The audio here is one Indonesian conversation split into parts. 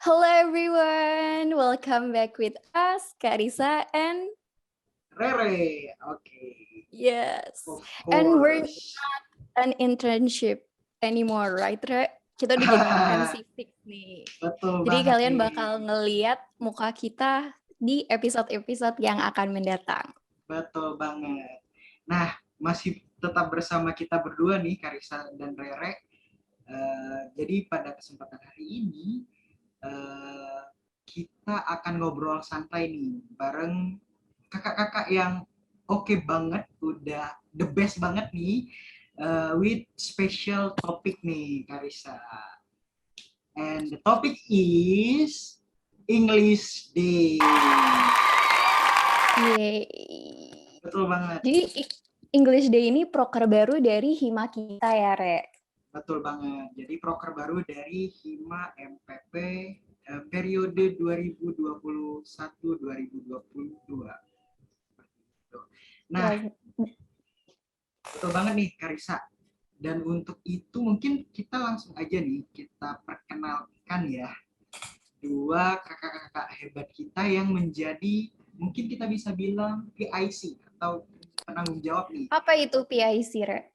Hello everyone, welcome back with us, Karisa and Rere, okay. yes, Of and we're course. not an internship anymore, right, Re? Kita udah jadi MC fix nih. Betul Jadi banget kalian nih. bakal ngeliat muka kita di episode-episode yang akan mendatang. Betul banget. Nah, masih tetap bersama kita berdua nih, Karisa dan Rere. Jadi pada kesempatan hari ini, kita akan ngobrol santai nih, bareng kakak-kakak yang oke banget, udah the best banget nih, with special topic nih, Karisa. And the topic is English Day. Yeay. Betul banget. Jadi English Day ini proker baru dari Hima kita ya, Re? Betul banget. Jadi proker baru dari Hima MPP periode 2021-2022. Nah, betul banget nih Karisa. Dan untuk itu mungkin kita langsung aja nih kita perkenalkan ya dua kakak-kakak hebat kita yang menjadi mungkin kita bisa bilang PIC atau penanggung jawab nih. Apa itu PIC, Re?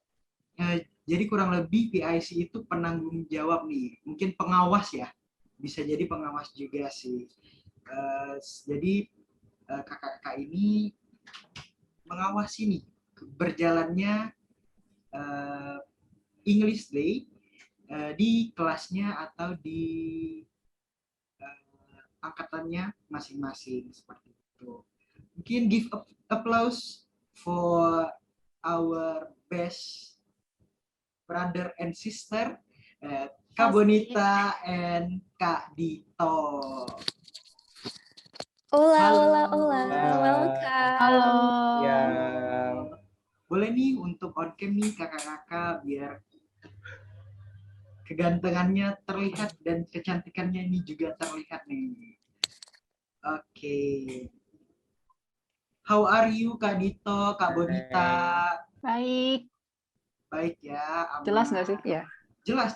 Jadi kurang lebih PIC itu penanggung jawab nih, mungkin pengawas ya, bisa jadi pengawas juga sih. Jadi kakak-kakak ini mengawasi nih berjalannya English Day di kelasnya atau di angkatannya masing-masing seperti itu. Mungkin give applause for our best brother and sister, Kak Bonita and Kak Dito. Hola, Halo. welcome. Halo. Ya. Boleh nih untuk on cam nih kakak-kakak biar kegantengannya terlihat dan kecantikannya ini juga terlihat nih. Oke. How are you Kak Dito, Kak Bonita? Baik. Baik ya. Aman. Jelas nggak sih? Ya. Jelas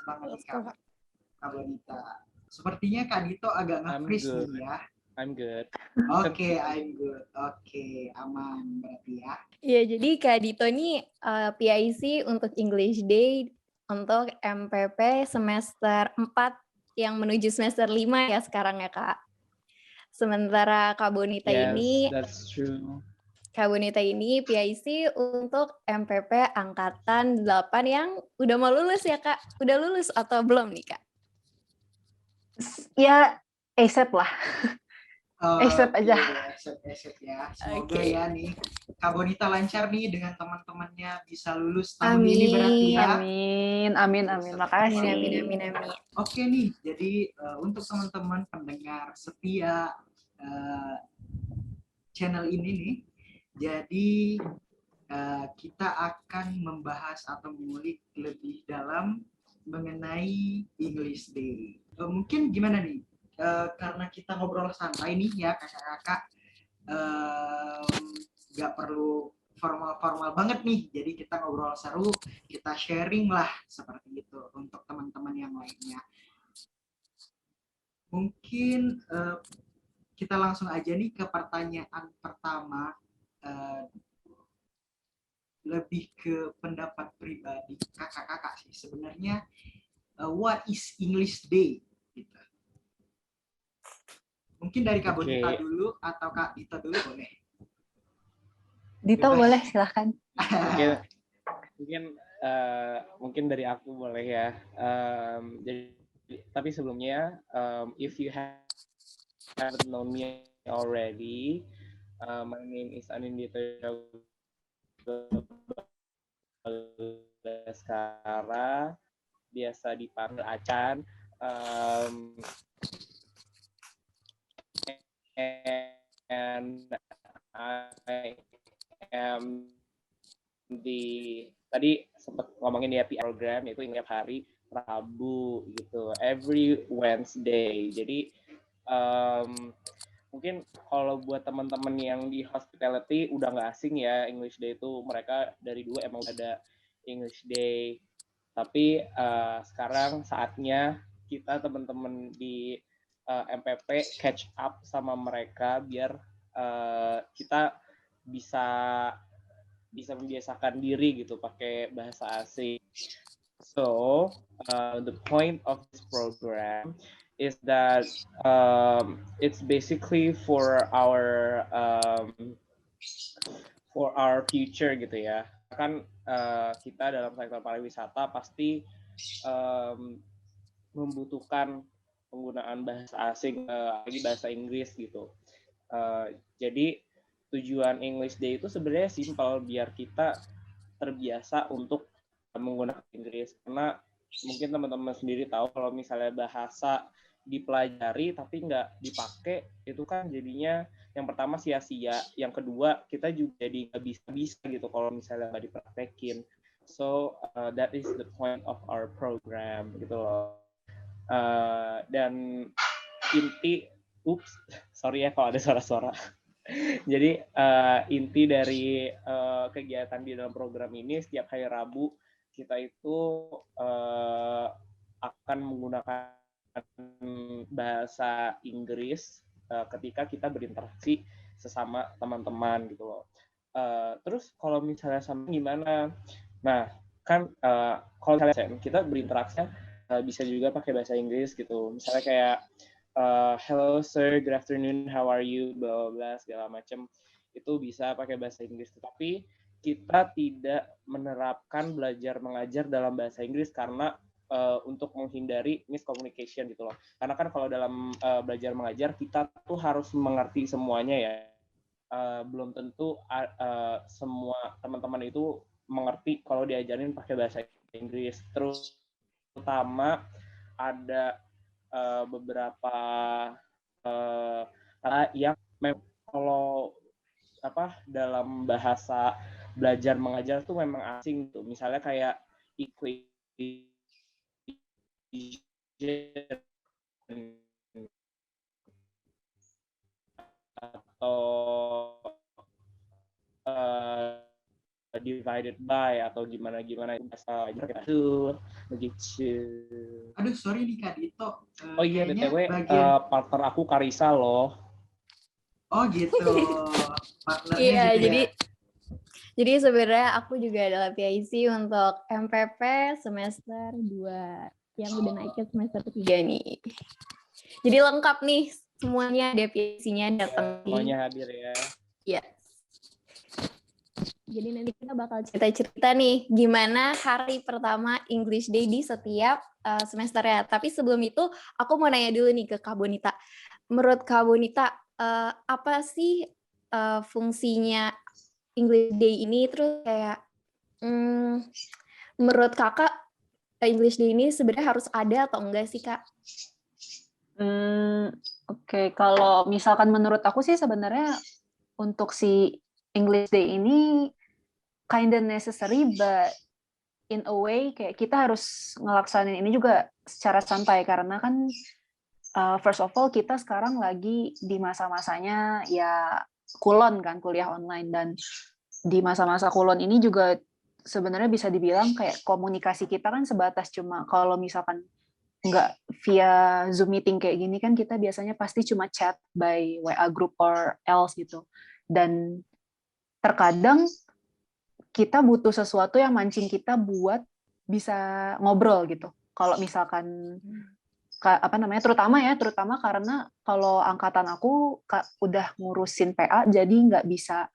banget nih Kak Bonita. Sepertinya Kak Dito agak nge-freeze nih ya. I'm good. Oke, I'm good. Oke, aman berarti ya. Iya, jadi Kak Dito ini PIC untuk English Day untuk MPP semester 4 yang menuju semester 5 ya sekarang ya, Kak. Sementara Kak Bonita ini That's true. Kak Bonita ini PIC untuk MPP angkatan 8 yang udah mau lulus ya, Kak. Udah lulus atau belum nih, Kak? Ya, ASAP lah. ASAP aja. ASAP ya. Semoga ya nih Kak Bonita lancar nih dengan teman-temannya bisa lulus tahun Amin. ini berarti ya. Amin. Makasih. Amin. Oke nih, jadi untuk teman-teman pendengar setia channel ini nih, jadi kita akan membahas atau mengulik lebih dalam mengenai English Day. Mungkin gimana nih? Karena kita ngobrol santai nih ya kakak-kakak, nggak perlu formal banget nih. Jadi kita ngobrol seru, kita sharing lah seperti itu untuk teman-teman yang lainnya. Mungkin kita langsung aja nih ke pertanyaan pertama, lebih ke pendapat pribadi kakak-kakak sih sebenarnya. What is English Day? Gitu. Mungkin dari Kak Bonita dulu atau Kak Dito dulu boleh. Dito boleh, silahkan. Mungkin dari aku boleh ya. Jadi, tapi sebelumnya, if you haven't known me already, my name is Anindito Skara, biasa dipanggil Acan. And I am tadi sempat ngomongin ya PR program, itu tiap hari Rabu gitu, every Wednesday. Jadi mungkin kalau buat teman-teman yang di hospitality udah nggak asing ya, English Day itu mereka dari dulu emang ada English Day. Tapi sekarang saatnya kita teman-teman di MPP catch up sama mereka biar kita bisa membiasakan diri gitu pakai bahasa asing. So the point of this program is that it's basically for our future gitu ya. Kan kita dalam sektor pariwisata pasti membutuhkan penggunaan bahasa asing, lagi bahasa Inggris gitu. Jadi tujuan English Day itu sebenarnya simpel biar kita terbiasa untuk menggunakan Inggris, karena mungkin teman-teman sendiri tahu kalau misalnya bahasa dipelajari tapi nggak dipakai itu kan jadinya yang pertama sia-sia, yang kedua kita juga jadi nggak bisa gitu kalau misalnya nggak dipraktekin. So that is the point of our program gitu loh. Dan inti, sorry ya kalau ada suara-suara. Jadi inti dari kegiatan di dalam program ini setiap hari Rabu kita itu akan menggunakan bahasa Inggris ketika kita berinteraksi sesama teman-teman gitu loh. Terus kalau misalnya sama gimana? Nah kan kalau misalnya kita berinteraksi bisa juga pakai bahasa Inggris gitu. Misalnya kayak hello sir, good afternoon, how are you, bla bla segala macam itu bisa pakai bahasa Inggris. Tapi kita tidak menerapkan belajar mengajar dalam bahasa Inggris karena untuk menghindari miscommunication gitu loh. Karena kan kalau dalam belajar mengajar kita tuh harus mengerti semuanya ya. Belum tentu semua teman-teman itu mengerti kalau diajarin pakai bahasa Inggris. Terus terutama ada beberapa yang kalau dalam bahasa belajar mengajar tuh memang asing tuh. Misalnya kayak equation atau divided by atau gimana bahasa gitu begitu. Aduh sorry nih Kak Dito. Oh iya BTW partner aku Karisa loh. Oh gitu. Partnernya Iya, gitu jadi ya. Jadi sebenarnya aku juga adalah PIC untuk MPP semester 2 yang udah naik ke semester 3 nih. Jadi lengkap nih semuanya, ada PIC-nya datang. Semuanya hadir ya. Iya. Jadi nanti kita bakal cerita-cerita nih gimana hari pertama English Day di setiap semesternya. Tapi sebelum itu aku mau nanya dulu nih ke Kak Bonita. Menurut Kak Bonita, apa sih fungsinya English Day ini, terus kayak menurut kakak English Day ini sebenarnya harus ada atau enggak sih Kak? Oke. Kalau misalkan menurut aku sih sebenarnya untuk si English Day ini kinda necessary, but in a way kayak kita harus ngelaksanin ini juga secara santai karena kan first of all kita sekarang lagi di masa-masanya ya kulon kan, kuliah online, dan di masa-masa kulon ini juga sebenarnya bisa dibilang kayak komunikasi kita kan sebatas cuma kalau misalkan nggak via Zoom meeting kayak gini kan kita biasanya pasti cuma chat by WA group or else gitu. Dan terkadang kita butuh sesuatu yang mancing kita buat bisa ngobrol gitu. Kalau misalkan terutama karena kalau angkatan aku udah ngurusin PA jadi nggak bisa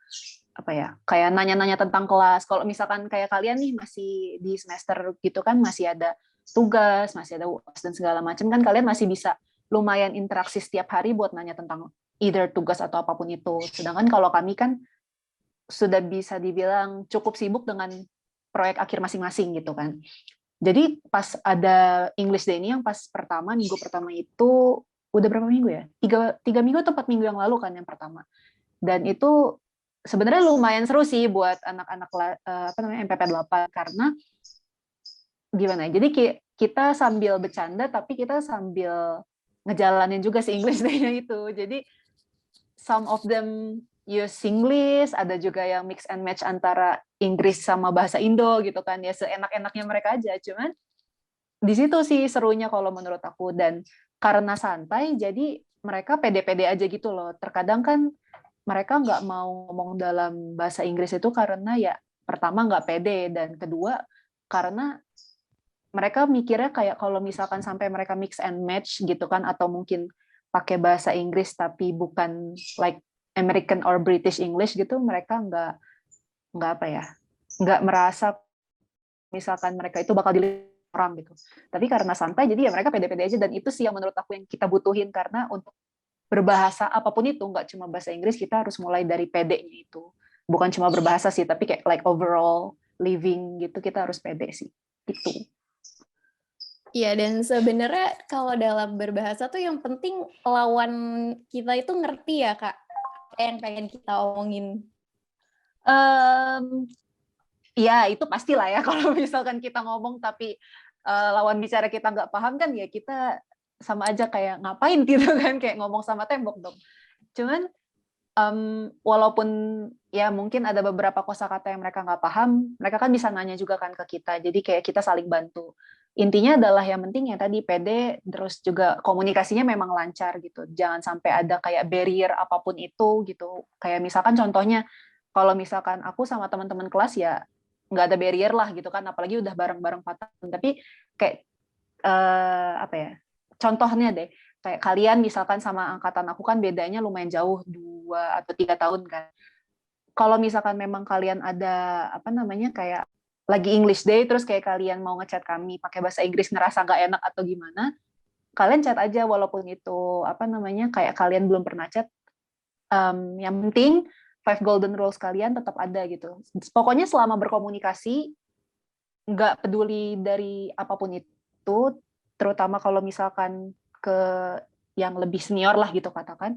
kayak nanya-nanya tentang kelas. Kalau misalkan kayak kalian nih masih di semester gitu kan masih ada tugas, masih ada UAS dan segala macam kan kalian masih bisa lumayan interaksi setiap hari buat nanya tentang either tugas atau apapun itu. Sedangkan kalau kami kan sudah bisa dibilang cukup sibuk dengan proyek akhir masing-masing gitu kan. Jadi pas ada English Day ini yang pas minggu pertama itu udah berapa minggu ya? 3 minggu atau 4 minggu yang lalu kan yang pertama. Dan itu sebenarnya lumayan seru sih buat anak-anak MPP 8 karena gimana? Jadi kita sambil bercanda tapi kita sambil ngejalanin juga si English Day-nya itu. Jadi some of them use Singlish, ada juga yang mix and match antara Inggris sama bahasa Indo gitu kan ya, seenak-enaknya mereka aja. Cuman di situ sih serunya kalau menurut aku, dan karena santai jadi mereka pede-pede aja gitu loh. Terkadang kan mereka nggak mau ngomong dalam bahasa Inggris itu karena ya pertama nggak pede, dan kedua karena mereka mikirnya kayak kalau misalkan sampai mereka mix and match gitu kan, atau mungkin pakai bahasa Inggris tapi bukan like American or British English gitu, mereka nggak apa ya, nggak merasa misalkan mereka itu bakal dilihat orang gitu. Tapi karena santai jadi ya mereka pede-pede aja, dan itu sih yang menurut aku yang kita butuhin, karena untuk berbahasa apapun itu nggak cuma bahasa Inggris, kita harus mulai dari pedenya itu. Bukan cuma berbahasa sih, tapi kayak like overall living gitu kita harus pede sih. Itu. Iya, dan sebenarnya kalau dalam berbahasa tuh yang penting lawan kita itu ngerti ya, Kak. Yang pengen kita omongin. Ya itu pastilah ya, kalau misalkan kita ngomong tapi lawan bicara kita nggak paham kan ya kita sama aja kayak ngapain gitu kan, kayak ngomong sama tembok dong. Cuman walaupun ya mungkin ada beberapa kosakata yang mereka nggak paham, mereka kan bisa nanya juga kan ke kita, jadi kayak kita saling bantu. Intinya adalah yang penting ya tadi pede, terus juga komunikasinya memang lancar gitu, jangan sampai ada kayak barrier apapun itu gitu. Kayak misalkan contohnya kalau misalkan aku sama teman-teman kelas ya nggak ada barrier lah gitu kan, apalagi udah bareng-bareng 4 tahun. Tapi kayak apa ya, contohnya deh, kayak kalian misalkan sama angkatan aku kan bedanya lumayan jauh 2 atau 3 tahun kan. Kalau misalkan memang kalian ada apa namanya kayak lagi English Day terus kayak kalian mau ngechat kami pakai bahasa Inggris ngerasa nggak enak atau gimana, kalian chat aja walaupun itu apa namanya kayak kalian belum pernah chat. Yang penting 5 golden rules kalian tetap ada gitu. Pokoknya selama berkomunikasi nggak peduli dari apapun itu, terutama kalau misalkan ke yang lebih senior lah gitu katakan,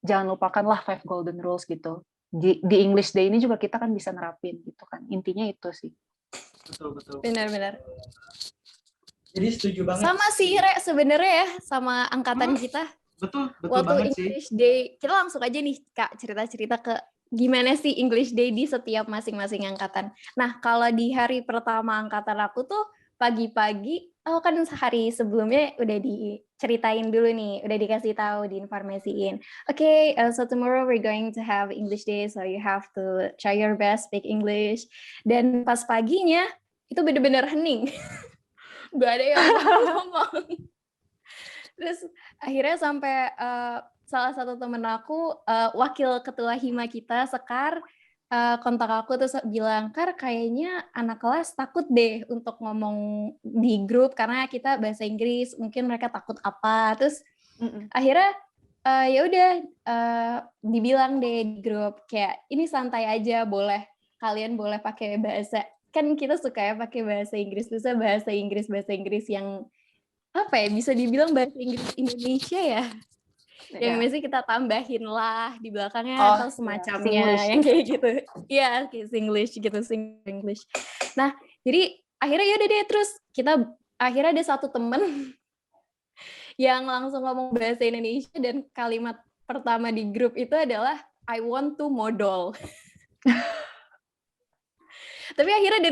jangan lupakanlah 5 golden rules gitu. Di English Day ini juga kita kan bisa nerapin gitu kan. Intinya itu sih. Betul. Benar-benar. Jadi setuju banget. Sama sih, Re, sebenarnya ya, sama angkatan kita. Betul Waktu banget sih. English Day, kita langsung aja nih, Kak, cerita-cerita ke gimana sih English Day di setiap masing-masing angkatan. Nah, kalau di hari pertama angkatan aku tuh, pagi-pagi, kan hari sebelumnya udah diceritain dulu nih, udah dikasih tahu, diinformasiin. Okay, so tomorrow we're going to have English Day, so you have to try your best speak English. Dan pas paginya, itu bener-bener hening. Gak ada yang ngomong. Terus akhirnya sampai salah satu temen aku, wakil ketua hima kita, Sekar, kontak aku terus bilang, Kar, kayaknya anak kelas takut deh untuk ngomong di grup karena kita bahasa Inggris, mungkin mereka takut apa. Terus akhirnya ya udah dibilang deh di grup kayak ini santai aja, kalian boleh pakai bahasa, kan kita suka ya pakai bahasa Inggris, terus bahasa Inggris yang apa ya, bisa dibilang bahasa Inggris Indonesia ya, yang mesti kita tambahin lah di belakangnya atau semacamnya, yang kayak gitu. Iya, kayak Singlish gitu, Singlish. Nah, jadi akhirnya ya udah deh, terus kita akhirnya ada satu temen yang langsung ngomong bahasa Indonesia dan kalimat pertama di grup itu adalah I want to modal. Tapi akhirnya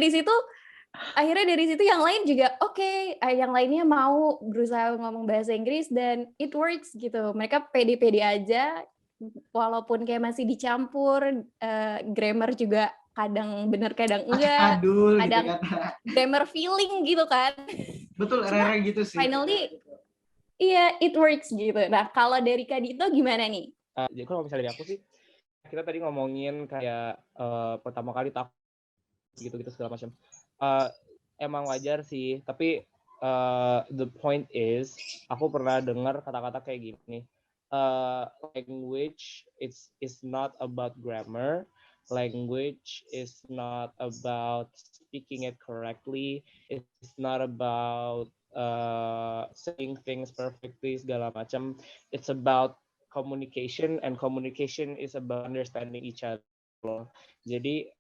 dari situ yang lain juga oke, yang lainnya mau berusaha ngomong bahasa Inggris dan it works gitu. Mereka pede-pede aja walaupun kayak masih dicampur, grammar juga kadang bener kadang enggak, Adul, kadang gitu kan. grammar feeling gitu kan. Betul, rare gitu sih. Finally iya, it works gitu. Nah, kalau dari Kak Dito gimana nih? Jadi kalau misalnya dari aku sih, kita tadi ngomongin kayak pertama kali takut gitu-gitu segala macam. Emang wajar sih, tapi the point is, aku pernah dengar kata-kata kayak gini. Language is not about grammar. Language is not about speaking it correctly. It's not about saying things perfectly segala macam. It's about communication, and communication is about understanding each other. Jadi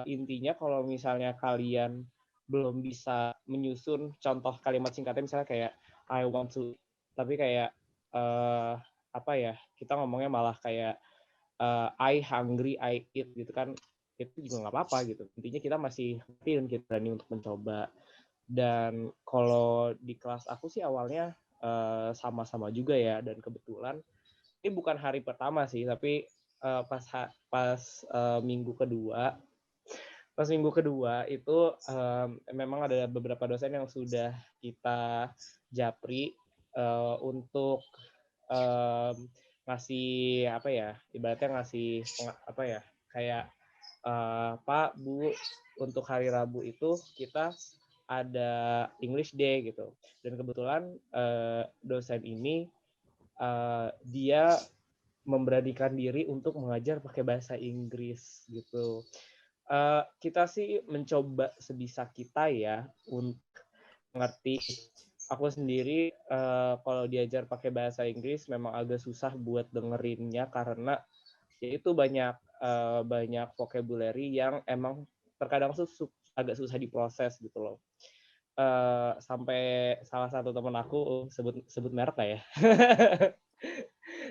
intinya kalau misalnya kalian belum bisa menyusun contoh kalimat singkatnya, misalnya kayak I want to, tapi kayak apa ya, kita ngomongnya malah kayak I hungry, I eat gitu kan, itu juga nggak apa-apa gitu. Intinya kita masih kita berani untuk mencoba. Dan kalau di kelas aku sih awalnya sama-sama juga ya, dan kebetulan ini bukan hari pertama sih, tapi pas minggu kedua itu memang ada beberapa dosen yang sudah kita japri untuk ngasih apa ya, ibaratnya ngasih apa ya, kayak Pak, Bu, untuk hari Rabu itu kita ada English Day gitu. Dan kebetulan dosen ini dia memberanikan diri untuk mengajar pakai bahasa Inggris gitu. Kita sih mencoba sebisa kita ya untuk ngerti. Aku sendiri kalau diajar pakai bahasa Inggris memang agak susah buat dengerinnya karena itu banyak vocabulary yang emang terkadang agak susah diproses gitu loh. Sampai salah satu teman aku sebut merek lah ya.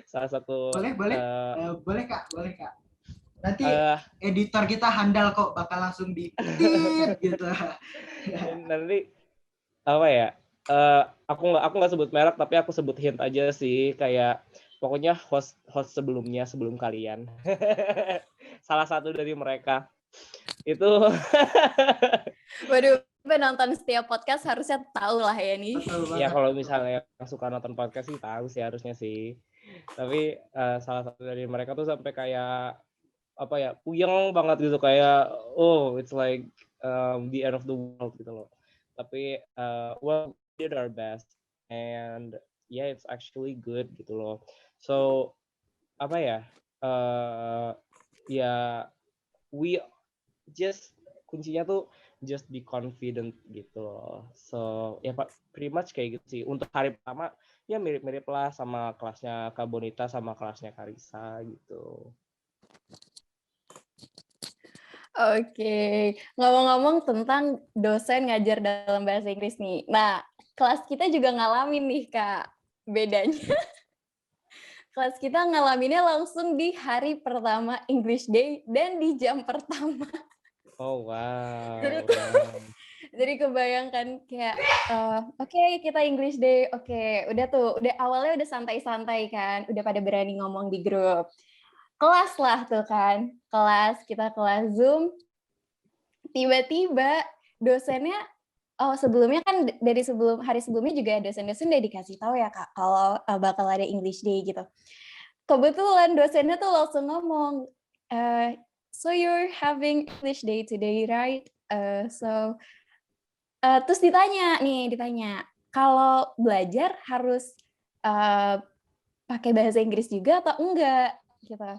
Salah satu boleh Kak. Nanti editor kita handal kok, bakal langsung di gitu. Nanti apa ya? Aku nggak sebut merek, tapi aku sebut hint aja sih, kayak pokoknya host sebelum kalian. Salah satu dari mereka itu. Waduh, penonton setiap podcast harusnya tahu lah ya nih. Ya kalau misalnya suka nonton podcast sih tahu sih harusnya sih. Tapi salah satu dari mereka tuh sampai kayak apa ya, puyeng banget gitu, kayak it's like the end of the world gitu loh. Tapi well, we did our best and yeah, it's actually good gitu loh. So apa ya, ya we just kuncinya tuh just be confident gitu loh. So ya pretty much kayak gitu sih. Untuk hari pertama ya mirip-mirip lah sama kelasnya Kak Bonita sama kelasnya Karisa gitu. Oke, ngomong-ngomong tentang dosen ngajar dalam bahasa Inggris nih. Nah, kelas kita juga ngalamin nih, Kak. Bedanya, kelas kita ngalaminnya langsung di hari pertama English Day dan di jam pertama. Oh, wow. Jadi kebayangkan kayak, oke, kita English Day, oke, udah awalnya udah santai-santai kan, udah pada berani ngomong di grup. Kelas lah tuh kan, kita kelas Zoom, tiba-tiba dosennya, sebelumnya kan dari hari sebelumnya juga dosen-dosen udah dikasih tahu ya Kak, kalau bakal ada English Day gitu. Kebetulan dosennya tuh langsung ngomong, so you're having English Day today, right? Terus ditanya, kalau belajar harus pakai bahasa Inggris juga atau enggak gitu.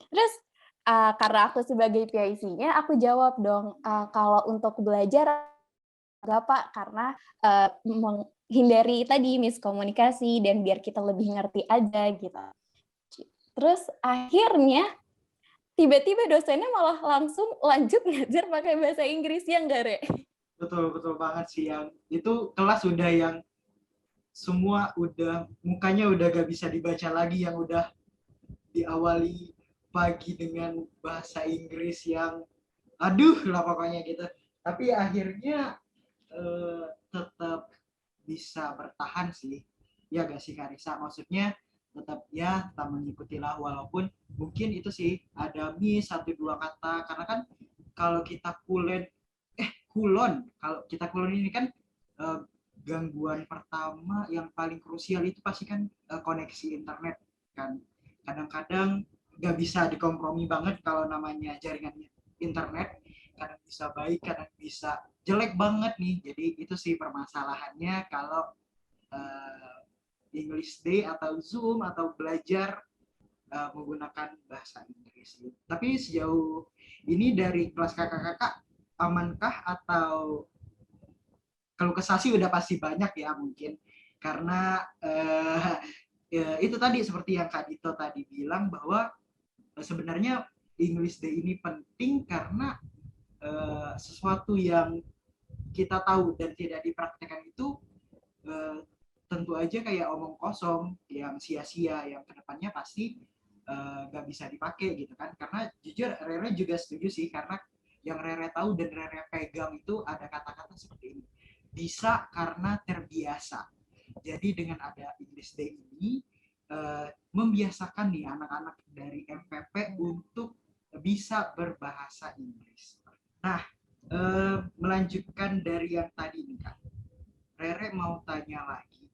Terus karena aku sebagai PIC-nya, aku jawab dong, kalau untuk belajar enggak Pak, karena menghindari tadi miskomunikasi dan biar kita lebih ngerti aja gitu. Terus akhirnya tiba-tiba dosennya malah langsung lanjut ngajar pakai bahasa Inggris, ya enggak, Re? Betul banget sih, yang itu kelas udah yang semua udah mukanya udah gak bisa dibaca lagi, yang udah diawali pagi dengan bahasa Inggris yang aduh lah pokoknya gitu. Tapi akhirnya tetap bisa bertahan sih, ya gak sih Karisa? Maksudnya tetap mengikuti lah, walaupun mungkin itu sih ada miss 1-2 kata, karena kan kalau kita kulon ini kan gangguan pertama yang paling krusial itu pasti kan koneksi internet kan. Kadang-kadang nggak bisa dikompromi banget kalau namanya jaringan internet, kadang bisa baik, kadang bisa jelek banget nih. Jadi itu sih permasalahannya kalau English Day atau Zoom atau belajar menggunakan bahasa Inggris. Tapi sejauh ini dari kelas kakak-kakak amankah, atau kalau kesah sih udah pasti banyak ya mungkin, karena itu tadi seperti yang Kak Dito tadi bilang bahwa sebenarnya English Day ini penting karena sesuatu yang kita tahu dan tidak dipraktekkan itu tentu aja kayak omong kosong yang sia-sia, yang kedepannya pasti nggak bisa dipakai gitu kan. Karena jujur Rere juga setuju sih, karena yang Rere tahu dan Rere pegang itu ada kata-kata seperti ini. bisa karena terbiasa. Jadi dengan ada English Day ini membiasakan nih anak-anak dari MPP untuk bisa berbahasa Inggris. Nah, melanjutkan dari yang tadi nih Kak, Rere mau tanya lagi.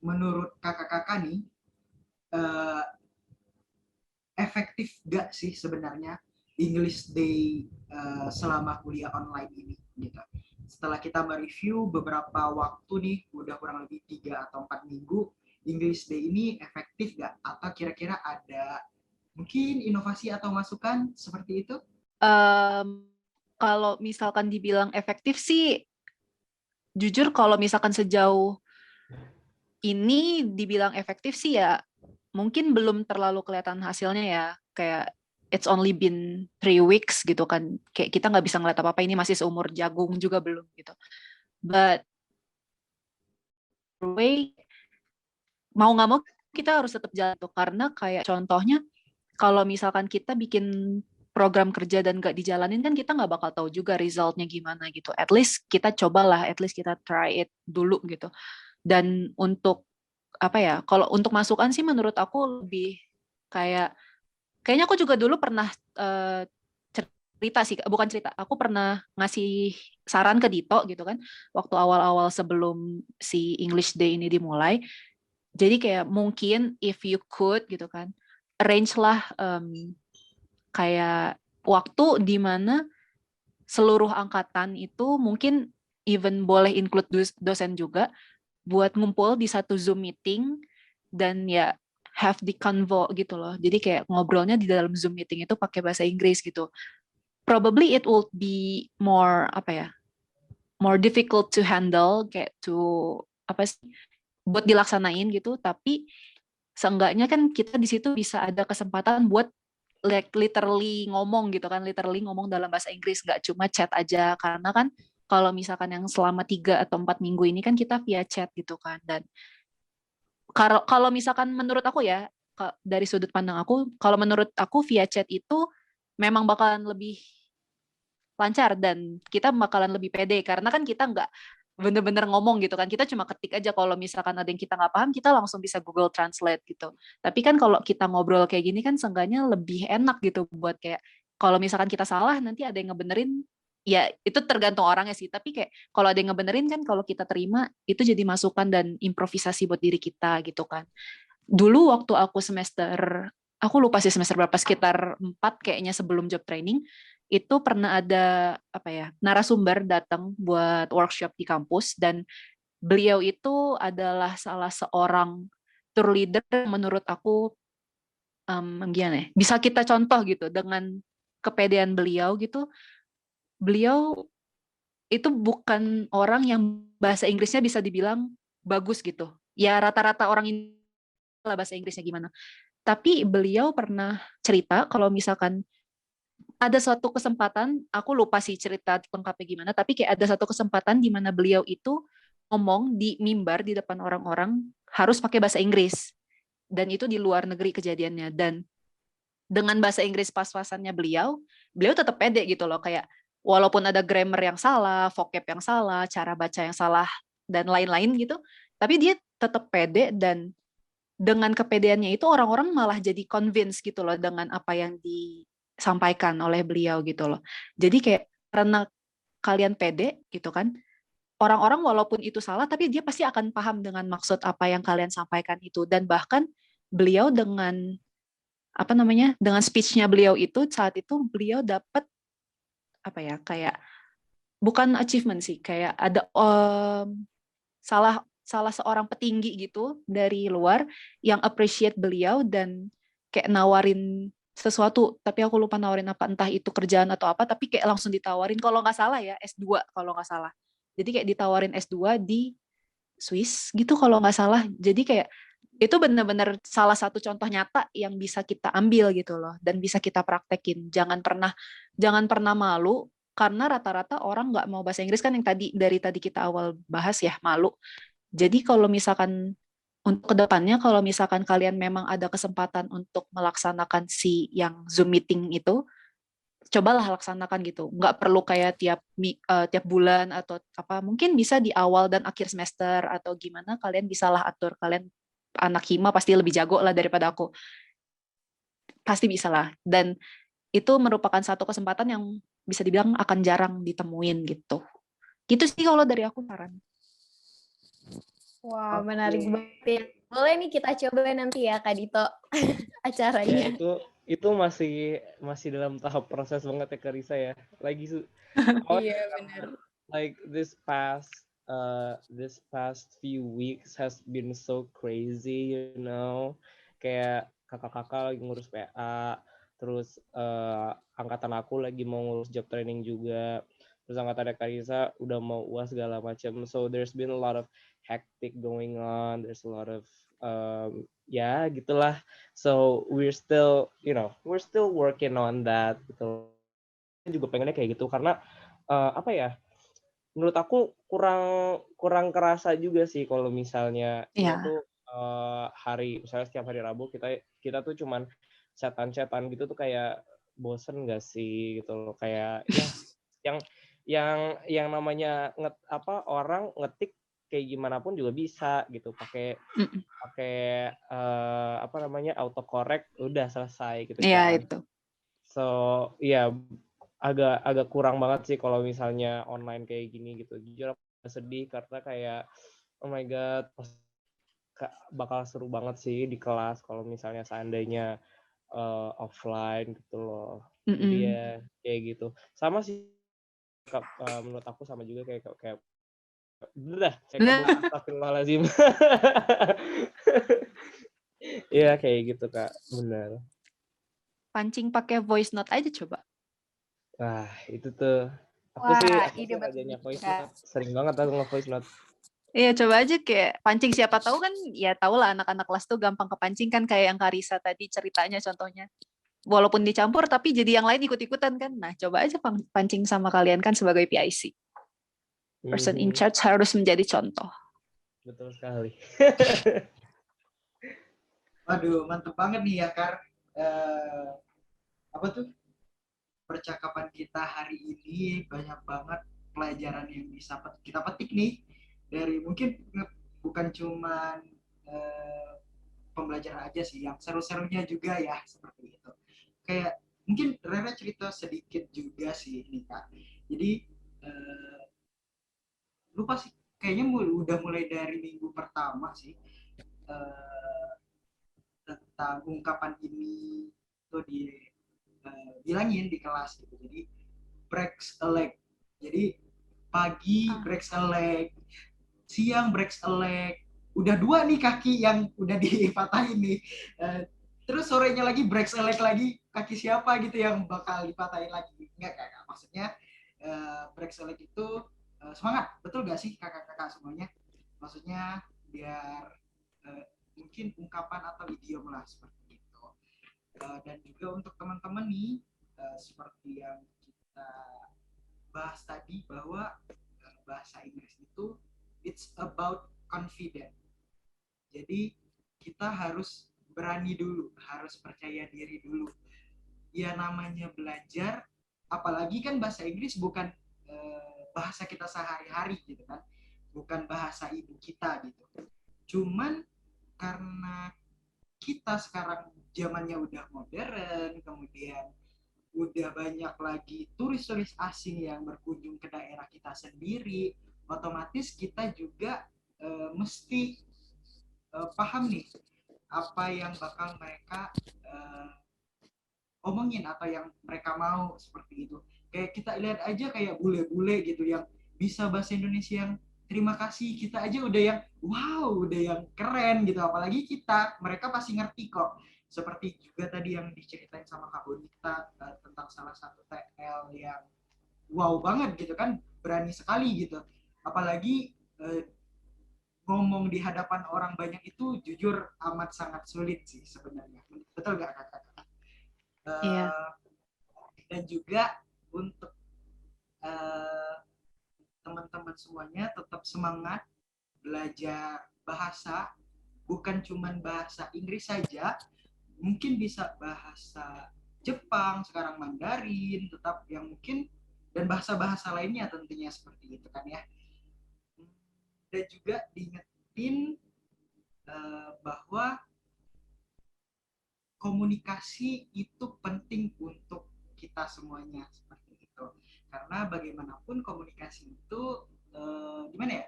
Menurut kakak-kakak nih, efektif gak sih sebenarnya English Day selama kuliah online ini gitu. Setelah kita mereview beberapa waktu nih, udah kurang lebih 3 atau 4 minggu, English Day ini efektif gak? Atau kira-kira ada mungkin inovasi atau masukan seperti itu? Kalau misalkan dibilang efektif sih, jujur kalau misalkan sejauh ini dibilang efektif sih ya mungkin belum terlalu kelihatan hasilnya ya. Kayak it's only been 3 weeks gitu kan. Kayak kita nggak bisa ngeliat apa-apa, ini masih seumur jagung juga belum gitu. But way mau nggak mau kita harus tetap jalan tuh, karena kayak contohnya kalau misalkan kita bikin program kerja dan nggak dijalanin kan kita nggak bakal tahu juga resultnya gimana gitu. At least kita cobalah, at least kita try it dulu gitu. Dan untuk apa ya, kalau untuk masukan sih menurut aku lebih kayaknya aku juga dulu pernah cerita sih, bukan cerita, aku pernah ngasih saran ke Dito gitu kan, waktu awal-awal sebelum si English Day ini dimulai. Jadi kayak mungkin if you could gitu kan, arrange lah kayak waktu di mana seluruh angkatan itu mungkin even boleh include dosen juga buat ngumpul di satu Zoom meeting dan ya have the convo gitu loh. Jadi kayak ngobrolnya di dalam Zoom meeting itu pakai bahasa Inggris gitu. Probably it will be more more difficult to handle, kayak buat dilaksanain gitu, tapi seenggaknya kan kita di situ bisa ada kesempatan buat literally ngomong gitu kan, literally ngomong dalam bahasa Inggris, nggak cuma chat aja, karena kan kalau misalkan yang selama 3 atau 4 minggu ini kan kita via chat gitu kan. Dan kalau misalkan menurut aku ya, dari sudut pandang aku, kalau menurut aku via chat itu memang bakalan lebih lancar dan kita bakalan lebih pede, karena kan kita nggak bener-bener ngomong gitu kan, kita cuma ketik aja, kalau misalkan ada yang kita nggak paham kita langsung bisa Google Translate gitu. Tapi kan kalau kita ngobrol kayak gini kan seenggaknya lebih enak gitu, buat kayak kalau misalkan kita salah nanti ada yang ngebenerin, ya itu tergantung orangnya sih, tapi kayak kalau ada yang ngebenerin kan, kalau kita terima itu jadi masukan dan improvisasi buat diri kita gitu kan. Dulu waktu aku lupa sih semester berapa, sekitar 4 kayaknya, sebelum job training itu pernah ada narasumber datang buat workshop di kampus, dan beliau itu adalah salah seorang tour leader yang menurut aku gimana ya, bisa kita contoh gitu dengan kepedean beliau gitu. Beliau itu bukan orang yang bahasa Inggrisnya bisa dibilang bagus gitu. Ya rata-rata orang ini lah bahasa Inggrisnya gimana. Tapi beliau pernah cerita kalau misalkan ada suatu kesempatan, aku lupa sih cerita lengkapnya gimana, tapi kayak ada satu kesempatan di mana beliau itu ngomong di mimbar di depan orang-orang harus pakai bahasa Inggris. Dan itu di luar negeri kejadiannya. Dan dengan bahasa Inggris pas-pasannya beliau tetap pede gitu loh, kayak walaupun ada grammar yang salah, vocab yang salah, cara baca yang salah, dan lain-lain gitu, tapi dia tetap pede, dan dengan kepedeannya itu orang-orang malah jadi convince gitu loh dengan apa yang disampaikan oleh beliau gitu loh. Jadi kayak karena kalian pede gitu kan, orang-orang walaupun itu salah tapi dia pasti akan paham dengan maksud apa yang kalian sampaikan itu. Dan bahkan beliau dengan dengan speech-nya beliau itu, saat itu beliau dapat kayak bukan achievement sih, kayak ada salah seorang petinggi gitu dari luar yang appreciate beliau dan kayak nawarin sesuatu, tapi aku lupa nawarin apa, entah itu kerjaan atau apa, tapi kayak langsung ditawarin, kalau nggak salah ya S2 kalau nggak salah. Jadi kayak ditawarin S2 di Swiss gitu kalau nggak salah. Jadi kayak itu benar-benar salah satu contoh nyata yang bisa kita ambil gitu loh, dan bisa kita praktekin. Jangan pernah malu, karena rata-rata orang nggak mau bahasa Inggris kan, yang dari tadi kita awal bahas ya, malu. Jadi kalau misalkan untuk kedepannya, kalau misalkan kalian memang ada kesempatan untuk melaksanakan si yang Zoom meeting itu, cobalah laksanakan gitu. Nggak perlu kayak tiap bulan atau apa. Mungkin bisa di awal dan akhir semester atau gimana, kalian bisalah atur. Kalian anak hima pasti lebih jago lah daripada aku. Pasti bisa lah. Dan itu merupakan satu kesempatan yang bisa dibilang akan jarang ditemuin gitu. Gitu sih kalau dari aku saran. Wah, Oke. menarik banget ya. Boleh nih kita coba nanti ya Kak Dito Ya acaranya. itu masih dalam tahap proses banget ya Karisa ya. Lagi Iya, benar. like this past few weeks has been so crazy, you know. Kayak kakak-kakak lagi ngurus PA, terus angkatan aku lagi mau ngurus job training juga. Terus angkatan Karisa udah mau UAS segala macam. So there's been a lot of hectic going on. There's a lot of ya gitulah. So we're still working on that gitu. Juga pengennya kayak gitu karena apa ya? Menurut aku kurang kerasa juga sih kalau misalnya kita Iya. tuh misalnya setiap hari Rabu kita tuh cuman chatan gitu tuh kayak bosen gak sih gitu loh, kayak ya yang namanya orang ngetik kayak gimana pun juga bisa gitu pakai autocorrect udah selesai gitu Iya kan. itu. So ya agak kurang banget sih kalau misalnya online kayak gini gitu. Jujur aku sedih karena kayak oh my god bakal seru banget sih di kelas kalau misalnya seandainya offline gitu loh. Jadi ya kayak gitu. Sama sih menurut aku sama juga kayak kabur astagfirullahaladzim. Iya kayak gitu Kak, benar. Pancing pakai voice note aja coba. Wah, itu tuh. Aku sih Ide rajanya bagus. voice note. Sering banget aku nge-voice note. Iya, coba aja kayak pancing, siapa tahu kan, ya tau lah anak-anak kelas tuh gampang kepancing kan, kayak yang Karisa tadi ceritanya contohnya. Walaupun dicampur tapi jadi yang lain ikut-ikutan kan. Nah, coba aja pancing sama kalian kan sebagai PIC. Person in charge harus menjadi contoh. Betul sekali. Waduh, mantep banget nih ya, Kar. Apa tuh? Percakapan kita hari ini banyak banget pelajaran yang bisa kita petik nih dari mungkin bukan cuma pembelajaran aja sih, yang seru-serunya juga ya seperti itu. Kayak mungkin Rere cerita sedikit juga sih nih Kak. Jadi lupa sih, kayaknya udah mulai dari minggu pertama sih tentang ungkapan ini tuh bilangin di kelas gitu. Jadi breaks a leg. Jadi pagi breaks a leg, siang breaks a leg. Udah 2 nih kaki yang udah dipatahin nih. Terus sorenya lagi breaks a leg lagi, kaki siapa gitu yang bakal dipatahin lagi. Enggak, Kakak. Maksudnya breaks a leg itu semangat. Betul gak sih kakak-kakak semuanya? Maksudnya biar mungkin ungkapan atau idiom lah seperti itu. Dan juga untuk teman-teman nih, seperti yang kita bahas tadi bahwa bahasa Inggris itu it's about confident. Jadi kita harus berani dulu, harus percaya diri dulu. Ya namanya belajar, apalagi kan bahasa Inggris bukan bahasa kita sehari-hari gitu kan, bukan bahasa ibu kita gitu. Cuman karena kita sekarang zamannya udah modern, kemudian udah banyak lagi turis-turis asing yang berkunjung ke daerah kita sendiri, otomatis kita juga mesti paham nih apa yang bakal mereka omongin atau yang mereka mau seperti itu. Kayak kita lihat aja kayak bule-bule gitu yang bisa bahasa Indonesia yang terima kasih, kita aja udah yang wow, udah yang keren gitu, apalagi kita, mereka pasti ngerti kok. Seperti juga tadi yang diceritain sama Kak Bonita tentang salah satu TL yang wow banget gitu kan, berani sekali gitu. Apalagi ngomong di hadapan orang banyak itu jujur amat sangat sulit sih sebenarnya. Betul nggak kakak? Iya. Dan juga untuk teman-teman semuanya tetap semangat belajar bahasa, bukan cuma bahasa Inggris saja, mungkin bisa bahasa Jepang, sekarang Mandarin, tetap yang mungkin dan bahasa-bahasa lainnya tentunya seperti itu kan ya. Dan juga diingetin bahwa komunikasi itu penting untuk kita semuanya seperti itu. Karena bagaimanapun komunikasi itu gimana ya?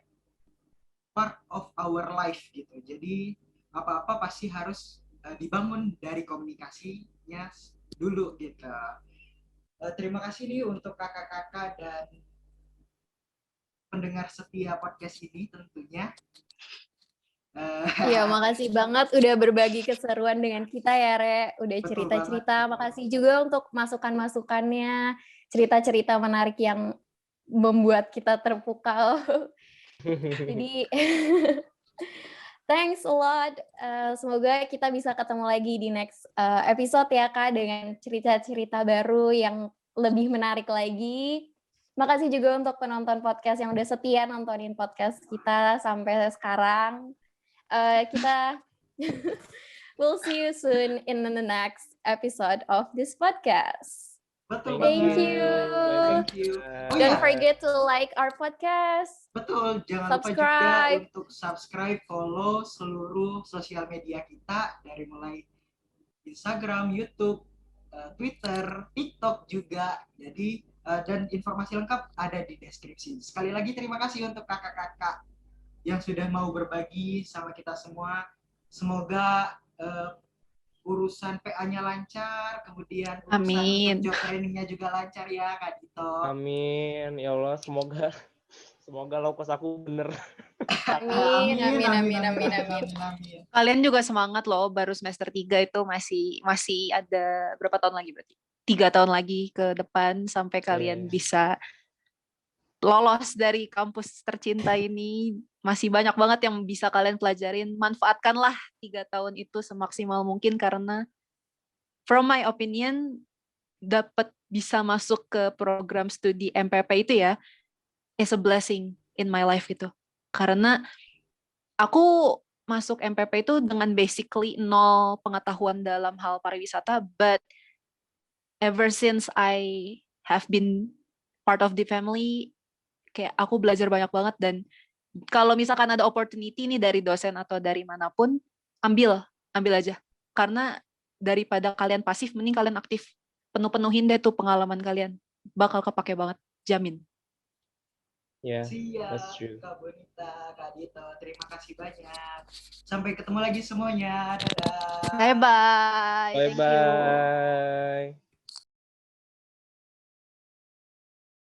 Part of our life gitu. Jadi apa-apa pasti harus dibangun dari komunikasinya dulu gitu. Terima kasih nih untuk kakak-kakak dan pendengar setia podcast ini tentunya. Iya, makasih banget udah berbagi keseruan dengan kita ya, Re. Udah Betul cerita-cerita. banget. Makasih juga untuk masukan-masukannya, cerita-cerita menarik yang membuat kita terpukau. Jadi, thanks a lot. Semoga kita bisa ketemu lagi di next episode ya, Kak, dengan cerita-cerita baru yang lebih menarik lagi. Makasih juga untuk penonton podcast yang udah setia nontonin podcast kita sampai sekarang. Kita we'll see you soon in the next episode of this podcast. Betul Thank banget. you. Thank you. Oh Don't ya, forget to like our podcast. betul. Jangan lupa juga Subscribe. untuk subscribe, follow seluruh sosial media kita dari mulai Instagram, YouTube, Twitter, TikTok juga. Jadi dan informasi lengkap ada di deskripsi. Sekali lagi terima kasih untuk kakak-kakak yang sudah mau berbagi sama kita semua. Semoga urusan PA-nya lancar, kemudian urusan Amin. untuk job trainingnya juga lancar ya Kak Dito. Amin, ya Allah, semoga lokus aku bener. Amin, amin, amin, amin, amin. Kalian juga semangat loh, baru semester 3 itu masih ada berapa tahun lagi berarti? 3 tahun lagi ke depan sampai kalian bisa lolos dari kampus tercinta ini. Masih banyak banget yang bisa kalian pelajarin. Manfaatkanlah 3 tahun itu semaksimal mungkin karena from my opinion dapat bisa masuk ke program studi MPP itu ya is a blessing in my life itu. Karena aku masuk MPP itu dengan basically nol pengetahuan dalam hal pariwisata, but ever since I have been part of the family, kayak aku belajar banyak banget. Dan kalau misalkan ada opportunity nih dari dosen atau dari manapun, ambil aja. Karena daripada kalian pasif, mending kalian aktif. Penuhin deh tuh pengalaman kalian. Bakal kepake banget, jamin. Yeah, Siap, that's true. Kak Bonita, Kak Dito, terima kasih banyak. Sampai ketemu lagi semuanya. Dadah. Bye-bye. Thank you. Bye-bye.